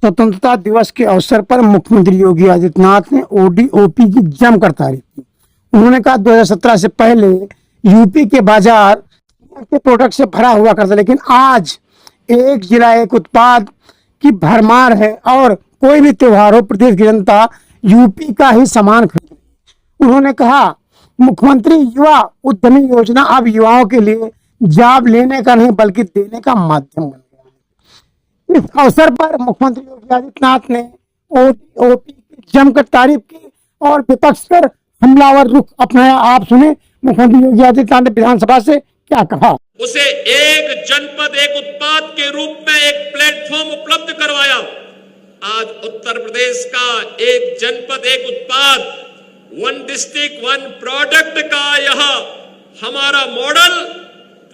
स्वतंत्रता दिवस के अवसर पर मुख्यमंत्री योगी आदित्यनाथ ने ओडीओपी की जमकर तारीफ की। उन्होंने कहा 2017 से पहले यूपी के बाजार के प्रोडक्ट से भरा हुआ करता, लेकिन आज एक जिला एक उत्पाद की भरमार है और कोई भी त्योहार हो प्रदेश की जनता यूपी का ही सामान खरीद। उन्होंने कहा मुख्यमंत्री युवा उद्यमी योजना अब युवाओं के लिए जॉब लेने का नहीं बल्कि देने का माध्यम बन गया है। इस अवसर पर मुख्यमंत्री योगी आदित्यनाथ ने ओडीओपी की जमकर तारीफ की और विपक्ष पर हमलावर रुख अपनाया। आप सुने मुख्यमंत्री योगी आदित्यनाथ ने विधानसभा से क्या कहा। उसे एक जनपद एक उत्पाद के रूप में एक प्लेटफॉर्म उपलब्ध करवाया। आज उत्तर प्रदेश का एक जनपद एक उत्पाद, वन डिस्ट्रिक्ट वन प्रोडक्ट का यह हमारा मॉडल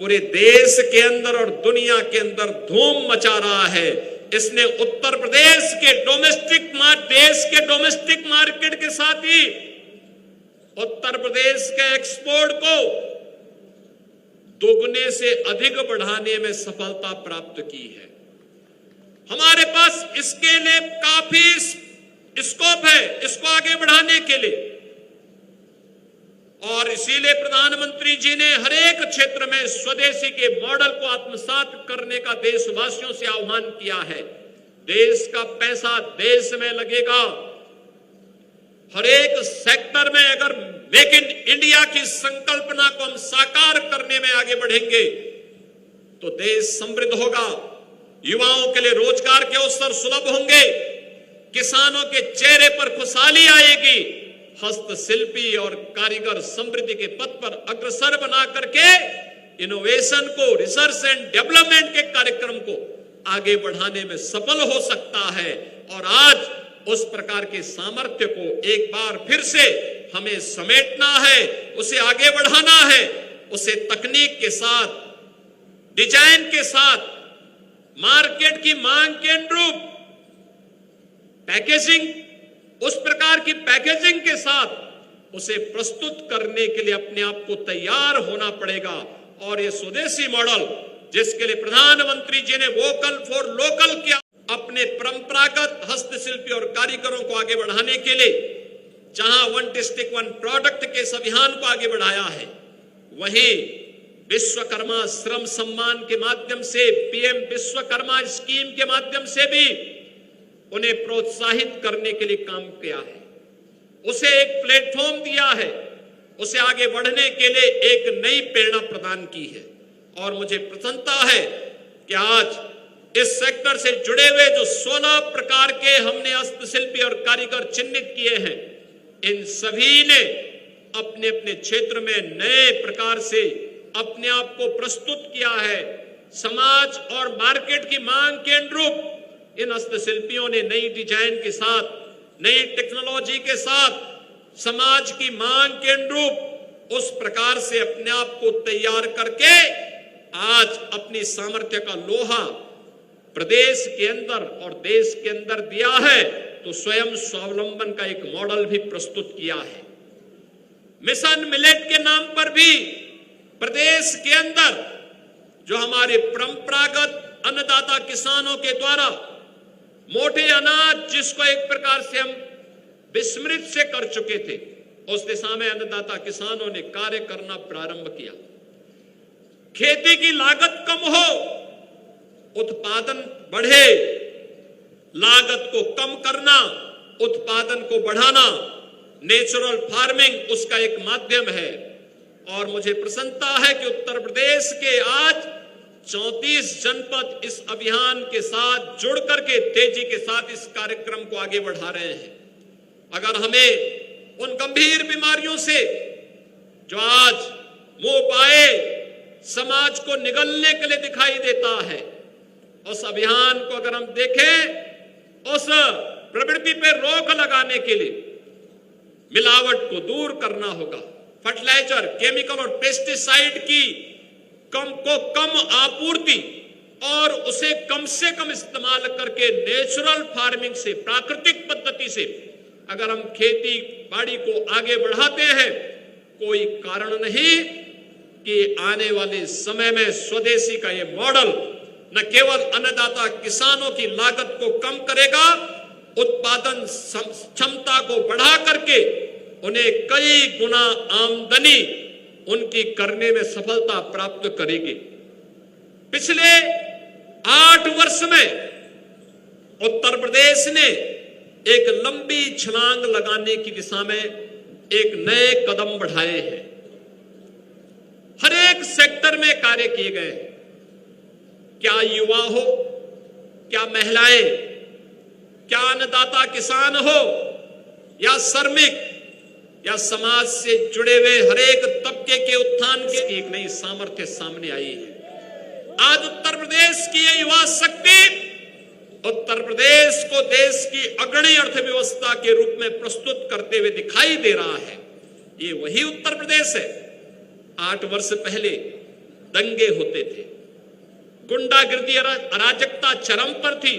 पूरे देश के अंदर और दुनिया के अंदर धूम मचा रहा है। इसने उत्तर प्रदेश के डोमेस्टिक मार्केट के साथ ही उत्तर प्रदेश के एक्सपोर्ट को दोगुने से अधिक बढ़ाने में सफलता प्राप्त की है। हमारे पास इसके लिए काफी स्कोप है, इसको आगे बढ़ाने के लिए, और इसीलिए प्रधानमंत्री जी ने हर एक क्षेत्र में स्वदेशी के मॉडल को आत्मसात करने का देशवासियों से आह्वान किया है। देश का पैसा देश में लगेगा। हर एक सेक्टर में अगर मेक इन इंडिया की संकल्पना को हम साकार करने में आगे बढ़ेंगे तो देश समृद्ध होगा। युवाओं के लिए रोजगार के अवसर सुलभ होंगे, किसानों के चेहरे पर खुशहाली आएगी, हस्तशिल्पी और कारीगर समृद्धि के पथ पर अग्रसर बना करके इनोवेशन को, रिसर्च एंड डेवलपमेंट के कार्यक्रम को आगे बढ़ाने में सफल हो सकता है। और आज उस प्रकार के सामर्थ्य को एक बार फिर से हमें समेटना है, उसे आगे बढ़ाना है, उसे तकनीक के साथ, डिजाइन के साथ, मार्केट की मांग के अनुरूप पैकेजिंग, उस प्रकार की पैकेजिंग के साथ उसे प्रस्तुत करने के लिए अपने आप को तैयार होना पड़ेगा। और ये स्वदेशी मॉडल जिसके लिए प्रधानमंत्री जी ने वोकल फॉर लोकल किया, अपने परंपरागत हस्तशिल्पी और कारीगरों को आगे बढ़ाने के लिए जहां वन डिस्ट्रिक्ट वन प्रोडक्ट के इस अभियान को आगे बढ़ाया है, वहीं विश्वकर्मा श्रम सम्मान के माध्यम से, पीएम विश्वकर्मा स्कीम के माध्यम से भी उन्हें प्रोत्साहित करने के लिए काम किया है, उसे एक प्लेटफॉर्म दिया है, उसे आगे बढ़ने के लिए एक नई प्रेरणा प्रदान की है। और मुझे प्रसन्नता है कि आज इस सेक्टर से जुड़े हुए जो 16 प्रकार के हमने हस्तशिल्पी और कारीगर चिन्हित किए हैं, इन सभी ने अपने अपने क्षेत्र में नए प्रकार से अपने आप को प्रस्तुत किया है। समाज और मार्केट की मांग के अनुरूप इन हस्तशिल्पियों ने नई डिजाइन के साथ, नई टेक्नोलॉजी के साथ, समाज की मांग के अनुरूप उस प्रकार से अपने आप को तैयार करके आज अपनी सामर्थ्य का लोहा प्रदेश के अंदर और देश के अंदर दिया है, तो स्वयं स्वावलंबन का एक मॉडल भी प्रस्तुत किया है। मिशन मिलेट के नाम पर भी प्रदेश के अंदर जो हमारे परंपरागत अन्नदाता किसानों के द्वारा मोटे अनाज, जिसको एक प्रकार से हम विस्मृत से कर चुके थे, उस दिशा में अन्नदाता किसानों ने कार्य करना प्रारंभ किया। खेती की लागत कम हो, उत्पादन बढ़े, लागत को कम करना, उत्पादन को बढ़ाना, नेचुरल फार्मिंग उसका एक माध्यम है। और मुझे प्रसन्नता है कि उत्तर प्रदेश के आज 34 जनपद इस अभियान के साथ जुड़ करके तेजी के साथ इस कार्यक्रम को आगे बढ़ा रहे हैं। अगर हमें उन गंभीर बीमारियों से जो आज मुंह पाए समाज को निगलने के लिए दिखाई देता है, उस अभियान को अगर हम देखें, उस प्रवृत्ति पर रोक लगाने के लिए मिलावट को दूर करना होगा। फर्टिलाइजर, केमिकल और पेस्टिसाइड की कम आपूर्ति और उसे कम से कम इस्तेमाल करके नेचुरल फार्मिंग से, प्राकृतिक पद्धति से अगर हम खेती बाड़ी को आगे बढ़ाते हैं, कोई कारण नहीं कि आने वाले समय में स्वदेशी का ये मॉडल न केवल अन्नदाता किसानों की लागत को कम करेगा, उत्पादन क्षमता को बढ़ा करके उन्हें कई गुना आमदनी उनकी करने में सफलता प्राप्त करेगी। पिछले 8 वर्ष में उत्तर प्रदेश ने एक लंबी छलांग लगाने की दिशा में एक नए कदम बढ़ाए हैं। हर एक सेक्टर में कार्य किए गए हैं। क्या युवा हो, क्या महिलाएं, क्या अन्नदाता किसान हो या श्रमिक या समाज से जुड़े हुए हर एक तबके के उत्थान के एक नई सामर्थ्य सामने आई है। आज उत्तर प्रदेश की ये युवा शक्ति उत्तर प्रदेश को देश की अग्रणी अर्थव्यवस्था के रूप में प्रस्तुत करते हुए दिखाई दे रहा है। ये वही उत्तर प्रदेश है। 8 वर्ष पहले दंगे होते थे, गुंडागिर्दी अराजकता चरम पर थी,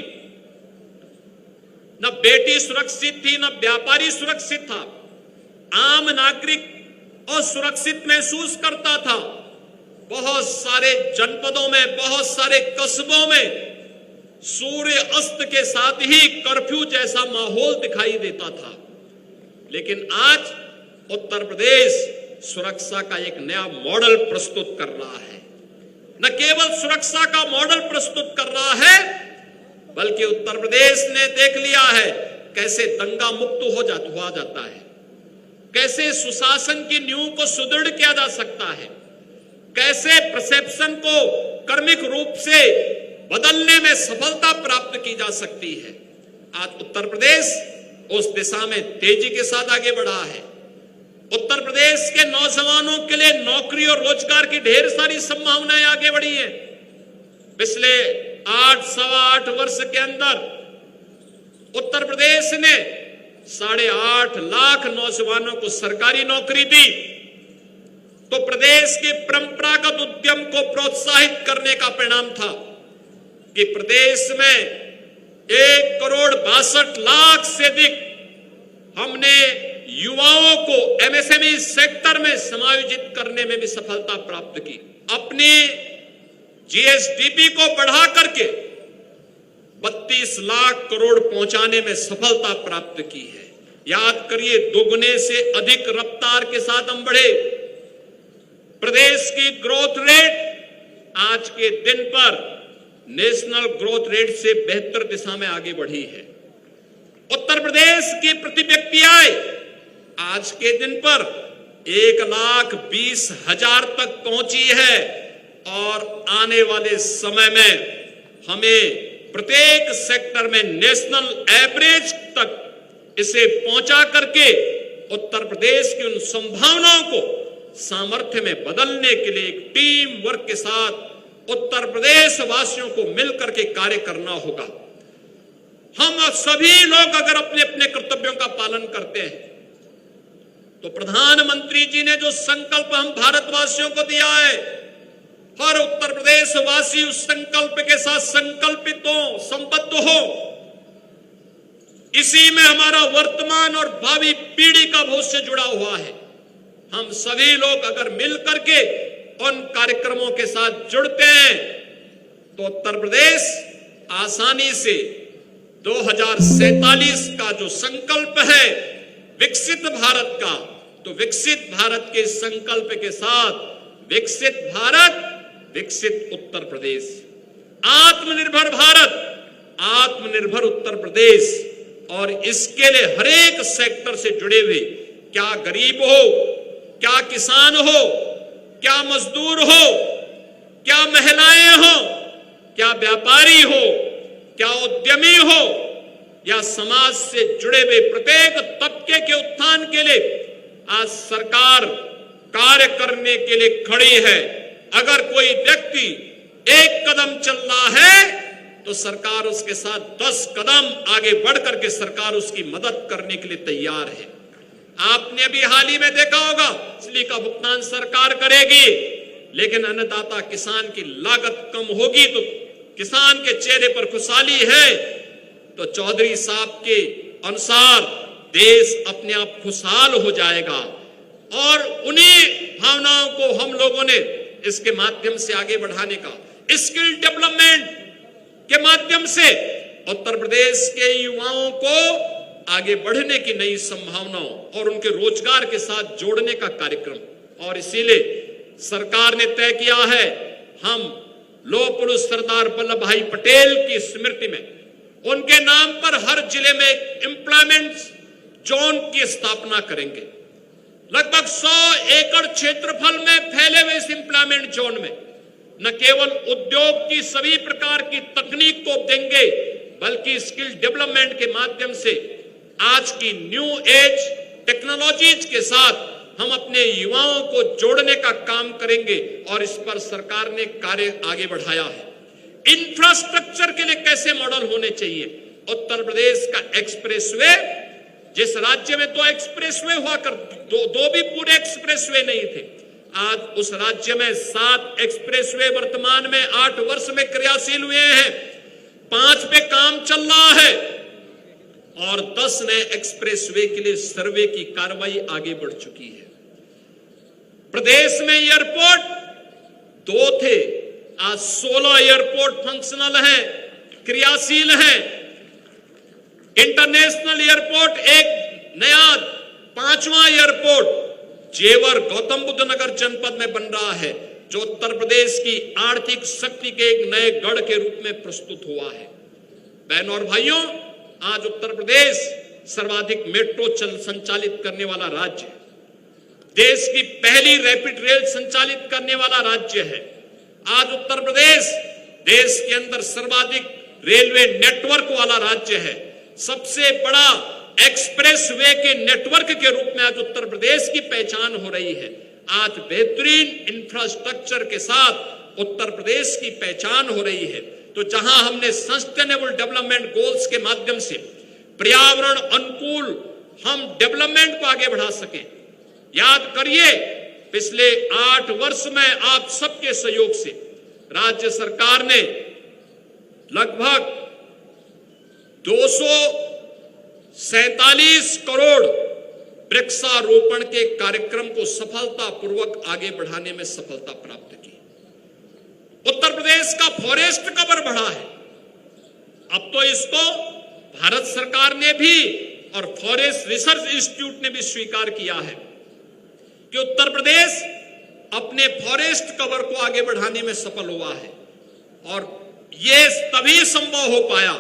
न बेटी सुरक्षित थी, न व्यापारी सुरक्षित था, आम नागरिक असुरक्षित महसूस करता था। बहुत सारे जनपदों में, बहुत सारे कस्बों में सूर्य अस्त के साथ ही कर्फ्यू जैसा माहौल दिखाई देता था। लेकिन आज उत्तर प्रदेश सुरक्षा का एक नया मॉडल प्रस्तुत कर रहा है। न केवल सुरक्षा का मॉडल प्रस्तुत कर रहा है, बल्कि उत्तर प्रदेश ने देख लिया है कैसे दंगा मुक्त हो जाता है, कैसे सुशासन की नींव को सुदृढ़ किया जा सकता है, कैसे परसेप्शन को कर्मिक रूप से बदलने में सफलता प्राप्त की जा सकती है। आज उत्तर प्रदेश उस दिशा में तेजी के साथ आगे बढ़ा है। उत्तर प्रदेश के नौजवानों के लिए नौकरी और रोजगार की ढेर सारी संभावनाएं आगे बढ़ी हैं। पिछले 8 वर्ष के अंदर उत्तर प्रदेश ने 8.5 लाख नौजवानों को सरकारी नौकरी दी। तो प्रदेश के परंपरागत उद्यम को प्रोत्साहित करने का परिणाम था कि प्रदेश में 1,62,00,000 से अधिक हमने युवाओं को एमएसएमई सेक्टर में समायोजित करने में भी सफलता प्राप्त की। अपनी जीएसडीपी को बढ़ा करके 32 लाख करोड़ पहुंचाने में सफलता प्राप्त की है। याद करिए, दोगुने से अधिक रफ्तार के साथ हम बढ़े। प्रदेश की ग्रोथ रेट आज के दिन पर नेशनल ग्रोथ रेट से बेहतर दिशा में आगे बढ़ी है। उत्तर प्रदेश की प्रति व्यक्ति आय आज के दिन पर 1,20,000 तक पहुंची है और आने वाले समय में हमें प्रत्येक सेक्टर में नेशनल एवरेज तक इसे पहुंचा करके उत्तर प्रदेश की उन संभावनाओं को सामर्थ्य में बदलने के लिए एक टीम वर्क के साथ उत्तर प्रदेश वासियों को मिलकर के कार्य करना होगा। हम सभी लोग अगर अपने अपने कर्तव्यों का पालन करते हैं तो प्रधानमंत्री जी ने जो संकल्प हम भारतवासियों को दिया है, हर उत्तर प्रदेश वासी उस संकल्प के साथ संकल्पित हो, संबद्ध हो। इसी में हमारा वर्तमान और भावी पीढ़ी का भविष्य जुड़ा हुआ है। हम सभी लोग अगर मिलकर के उन कार्यक्रमों के साथ जुड़ते हैं तो उत्तर प्रदेश आसानी से 2047 का जो संकल्प है विकसित भारत का, तो विकसित भारत के संकल्प के साथ विकसित भारत, विकसित उत्तर प्रदेश, आत्मनिर्भर भारत, आत्मनिर्भर उत्तर प्रदेश। और इसके लिए हर एक सेक्टर से जुड़े हुए, क्या गरीब हो, क्या किसान हो, क्या मजदूर हो, क्या महिलाएं हो, क्या व्यापारी हो, क्या उद्यमी हो, या समाज से जुड़े हुए प्रत्येक तबके के उत्थान के लिए आज सरकार कार्य करने के लिए खड़ी है। अगर कोई व्यक्ति एक कदम चल रहा है तो सरकार उसके साथ 10 कदम आगे बढ़ करके सरकार उसकी मदद करने के लिए तैयार है। आपने अभी हाल ही में देखा होगा, बिजली का भुगतान सरकार करेगी, लेकिन अन्नदाता किसान की लागत कम होगी तो किसान के चेहरे पर खुशहाली है। तो चौधरी साहब के अनुसार देश अपने आप खुशहाल हो जाएगा। और उन्हीं भावनाओं को हम लोगों ने इसके माध्यम से आगे बढ़ाने का, स्किल डेवलपमेंट के माध्यम से उत्तर प्रदेश के युवाओं को आगे बढ़ने की नई संभावनाओं और उनके रोजगार के साथ जोड़ने का कार्यक्रम। और इसीलिए सरकार ने तय किया है, हम लौह पुरुष सरदार वल्लभ भाई पटेल की स्मृति में उनके नाम पर हर जिले में एक एम्प्लॉयमेंट जोन की स्थापना करेंगे। लगभग 100 एकड़ क्षेत्रफल में फैले हुए इस एम्प्लॉयमेंट जोन में न केवल उद्योग की सभी प्रकार की तकनीक को देंगे, बल्कि स्किल डेवलपमेंट के माध्यम से आज की न्यू एज टेक्नोलॉजीज के साथ हम अपने युवाओं को जोड़ने का काम करेंगे। और इस पर सरकार ने कार्य आगे बढ़ाया है। इंफ्रास्ट्रक्चर के लिए कैसे मॉडल होने चाहिए? उत्तर प्रदेश का एक्सप्रेसवे, जिस राज्य में 2 एक्सप्रेसवे हुआ कर, दो भी पूरे एक्सप्रेसवे नहीं थे, आज उस राज्य में 7 एक्सप्रेसवे वर्तमान में 8 वर्ष में क्रियाशील हुए हैं, 5 पे काम चल रहा है और 10 नए एक्सप्रेसवे के लिए सर्वे की कार्रवाई आगे बढ़ चुकी है। प्रदेश में एयरपोर्ट 2 थे, आज 16 एयरपोर्ट फंक्शनल हैं, क्रियाशील हैं। इंटरनेशनल एयरपोर्ट एक नया 5वां एयरपोर्ट जेवर गौतम बुद्ध नगर जनपद में बन रहा है, जो उत्तर प्रदेश की आर्थिक शक्ति के एक नए गढ़ के रूप में प्रस्तुत हुआ है। बहनों और भाइयों, आज उत्तर प्रदेश सर्वाधिक मेट्रो संचालित करने वाला राज्य है, देश की पहली रैपिड रेल संचालित करने वाला राज्य है। आज उत्तर प्रदेश देश के अंदर सर्वाधिक रेलवे नेटवर्क वाला राज्य है। सबसे बड़ा एक्सप्रेस वे के नेटवर्क के रूप में आज उत्तर प्रदेश की पहचान हो रही है। आज बेहतरीन इंफ्रास्ट्रक्चर के साथ उत्तर प्रदेश की पहचान हो रही है। तो जहां हमने सस्टेनेबल डेवलपमेंट गोल्स के माध्यम से पर्यावरण अनुकूल हम डेवलपमेंट को आगे बढ़ा सकें, याद करिए पिछले 8 वर्ष में आप सबके सहयोग से राज्य सरकार ने लगभग 247 करोड़ वृक्षारोपण के कार्यक्रम को सफलतापूर्वक आगे बढ़ाने में सफलता प्राप्त की। उत्तर प्रदेश का फॉरेस्ट कवर बढ़ा है। अब तो इसको भारत सरकार ने भी और फॉरेस्ट रिसर्च इंस्टीट्यूट ने भी स्वीकार किया है कि उत्तर प्रदेश अपने फॉरेस्ट कवर को आगे बढ़ाने में सफल हुआ है। और यह तभी संभव हो पाया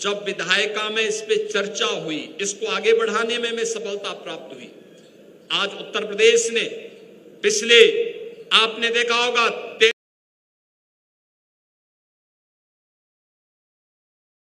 जब विधायिका में इस पे चर्चा हुई, इसको आगे बढ़ाने में सफलता प्राप्त हुई। आज उत्तर प्रदेश ने पिछले आपने देखा होगा